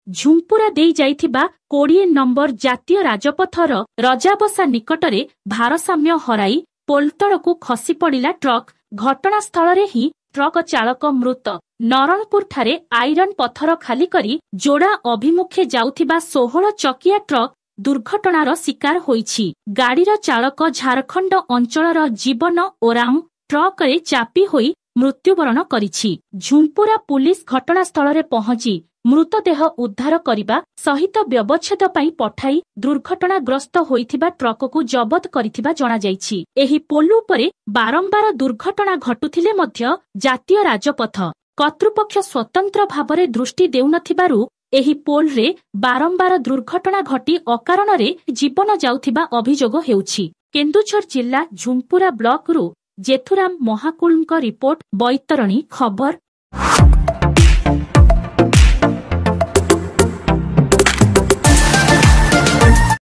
ଝୁମ୍ପୁରା ଦେଇ ଯାଇଥିବା 20 ନମ୍ବର ଜାତୀୟ ରାଜପଥର ରଜାବସା ନିକଟରେ ଭାରସାମ୍ୟ ହରାଇ ପୋଲତଳକୁ ଖସି ପଡ଼ିଲା ଟ୍ରକ୍। ଘଟଣାସ୍ଥଳରେ ହିଁ ଟ୍ରକ୍ ଚାଳକ ମୃତ। ନରଣପୁରଠାରେ ଆଇରନ୍ ପଥର ଖାଲି କରି ଯୋଡ଼ା ଅଭିମୁଖେ ଯାଉଥିବା 16 ଚକିଆ ଟ୍ରକ୍ ଦୁର୍ଘଟଣାର ଶିକାର ହୋଇଛି। ଗାଡ଼ିର ଚାଳକ ଝାରଖଣ୍ଡ ଅଞ୍ଚଳର ଜୀବନ ଓରାମ ଟ୍ରକରେ ଚାପି ହୋଇ ମୃତ୍ୟୁବରଣ କରିଛି। ଝୁମ୍ପୁରା ପୁଲିସ ଘଟଣାସ୍ଥଳରେ ପହଞ୍ଚି ମୃତଦେହ ଉଦ୍ଧାର କରିବା ସହିତ ବ୍ୟବଚ୍ଛେଦ ପାଇଁ ପଠାଇ ଦୁର୍ଘଟଣାଗ୍ରସ୍ତ ହୋଇଥିବା ଟ୍ରକକୁ ଜବତ କରିଥିବା ଜଣାଯାଇଛି। ଏହି ପୋଲ ଉପରେ ବାରମ୍ବାର ଦୁର୍ଘଟଣା ଘଟୁଥିଲେ ମଧ୍ୟ ଜାତୀୟ ରାଜପଥ କର୍ତ୍ତୃପକ୍ଷ ସ୍ୱତନ୍ତ୍ର ଭାବରେ ଦୃଷ୍ଟି ଦେଉନଥିବାରୁ ଏହି ପୋଲରେ ବାରମ୍ବାର ଦୁର୍ଘଟଣା ଘଟି ଅକାରଣରେ ଜୀବନ ଯାଉଥିବା ଅଭିଯୋଗ ହେଉଛି। କେନ୍ଦୁଝର ଜିଲ୍ଲା ଝୁମ୍ପୁରା ବ୍ଲକରୁ ଜେଥୁରାମ ମହାକୁଳଙ୍କ ରିପୋର୍ଟ, ବୈତରଣୀ ଖବର।